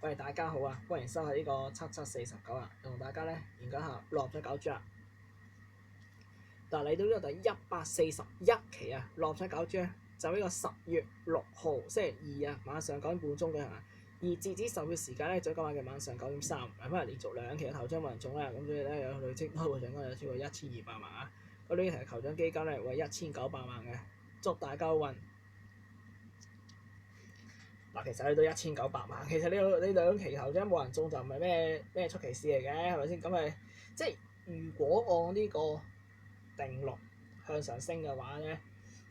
喂，大家好啊！歡迎收睇呢個7749啊，同大家咧研究下六合彩九注啊。嗱，嚟到呢個第141期啊，六合彩九注咧就呢個10月6號星期二啊，晚上9點半鐘舉行啊。而截止售票時間咧，就今晚嘅晚上9點3，翻嚟連續2期嘅頭獎冇人中啦，咁所以咧有累積開戶獎金有超過1200萬啊。咁呢期嘅頭獎基金咧為1900萬嘅，祝大家好運。嗱，其實去到1900萬，其實呢兩期頭獎冇人中就唔係咩出奇事嚟嘅，係咪先？咁咪即係如果按呢個定律向上升嘅話咧，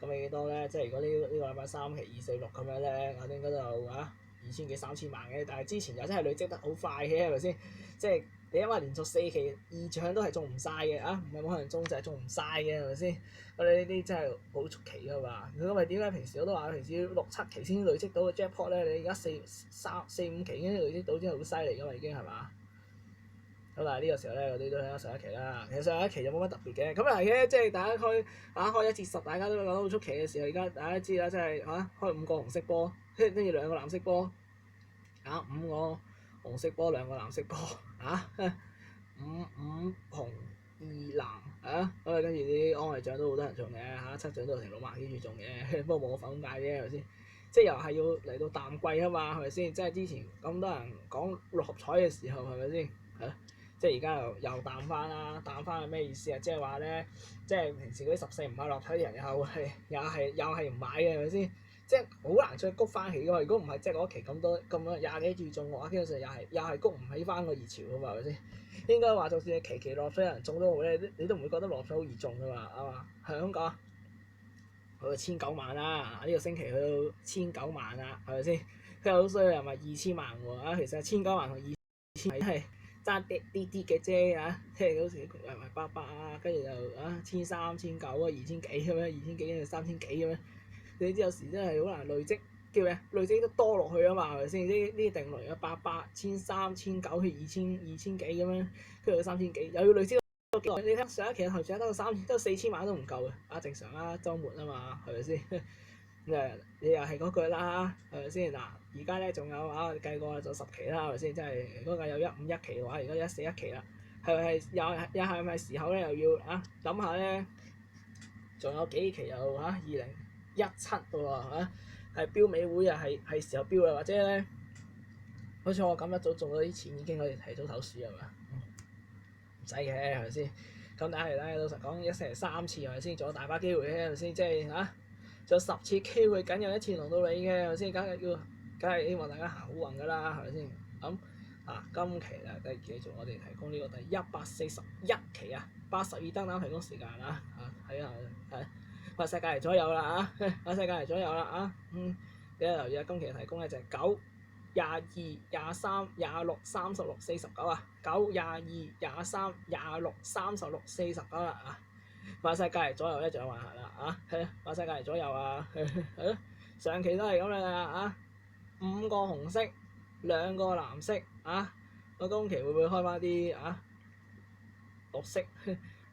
咁你幾多咧？即係如果呢個禮拜3期2、4、6咁樣咧，我應該就2000幾3000萬嘅。但係之前又真係累積得好快嘅，係咪先？即係你因為連續4期二獎都係中唔晒嘅啊，唔係冇人中就係中唔晒嘅，係咪先？我哋呢啲真係好出奇㗎嘛！咁咪點解平時我都話平時6、7期先累積到個 jackpot 咧？你而家4、5期已經累積到，真係好犀利㗎嘛！已經係嘛？咁但係呢個時候咧，我哋都睇下上一期啦。其實上一期就冇乜特別嘅。咁嚟嘅，即係大家開1至10，大家都覺得好出奇嘅時候，而家大家知啦，即係開5個紅色波，跟住2個藍色波，5個紅色波2個藍色波五紅2藍咁跟住啲安慰獎都好多人中嘅7獎都成6萬幾注中嘅，不過冇我份咁大啫，係咪先？即係又係要嚟到淡季啊嘛，係咪先？即係之前咁多人講六合彩嘅時候，係咪先？即係而家又淡翻啦，淡翻係咩意思啊？即係話咧，即係平時嗰啲14唔買六合彩啲人又係唔買嘅，係咪先？即係好難再谷翻起㗎嘛！如果唔係，即係嗰期咁多20幾注中嘅話，基本上又係谷唔起翻個熱潮㗎嘛，係咪先？應該話，就算你期六合彩有人中都好咧，你都唔會覺得六合彩好易中㗎嘛，係嘛？香港去到1900萬啦，呢個星期去到1900萬啦，係咪先？佢好衰又咪2000萬喎其實1900萬同2000萬係爭啲嘅啫即係好似800跟住就1300、1900、2000幾咁樣，2000幾跟住3000幾咁樣。你知有時真係好難累積，叫咩？累積得多落去啊嘛，係咪先？呢定落嚟有800、1300、1900去2000幾咁樣，跟住到3000幾，又要累積多幾耐？你睇上一期嘅頭獎得個4000萬都唔夠嘅，正常啦，週末啊嘛，係咪先？你又係嗰句啦，係咪先？嗱，而家咧仲有計過就10期啦，係咪先？即係如果計有151期嘅話，而家141期啦，又係咪時候咧又要諗下咧？仲有幾期又2017喎係標美會啊，係時候標啦，或者咧，好似我咁一早中咗啲錢已經可以提早投鼠係嘛？唔使嘅係咪先？咁但係咧，老實講，一星期3次係咪先？仲有大把機會嘅係咪先？即係仲有10次機會，緊有1次輪到你嘅係咪先？梗係希望大家行好運㗎啦，係咪先？咁今期啊，繼續我哋提供呢個第141期82燈膽提供時間睇下世界嚟左右啦世界嚟左右啦記得留意今期提供咧就係9、22、23、26、36、49 9、22、23、26、36、49啦世界嚟左右咧，仲有玩下啦世界嚟左右係咯，上期都係咁啦5個紅色2個藍色我今期會唔會開翻啲綠色？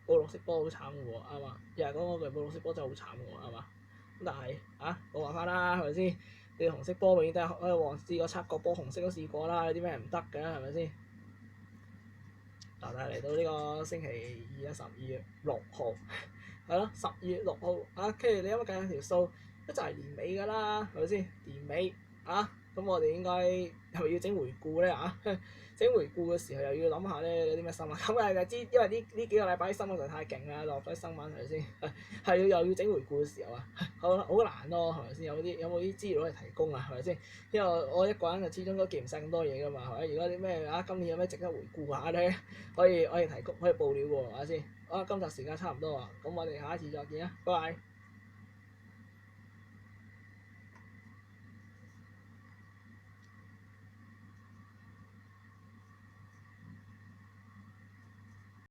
報綠色波好慘嘅喎，啱嘛？又係講嗰句，報綠色波真係好慘嘅喎，啱嘛？咁但係冇辦法啦，係咪先？你紅色波永遠都係黃試過7個波紅色都試過啦，有啲咩唔得嘅係咪先？但係嚟到呢個星期二12月6號，係咯，10月6號跟住你有冇計下條數？都就係年尾㗎啦，係咪先？年尾咁我哋應該係咪要整回顧咧整回顧嘅時候又要諗下咧有啲咩新聞，咁就知，因為呢幾個禮拜啲新聞就太勁啦，落咗新聞係咪先？係又要整回顧嘅時候好難咯，係咪先？有冇啲資料嚟提供係咪先？因為我一個人就始終都記唔晒咁多嘢㗎嘛，係咪？如果啲咩今年有咩值得回顧下咧，可以提供可以報料喎，係咪先？今集時間差唔多咁我哋下一次再見拜拜。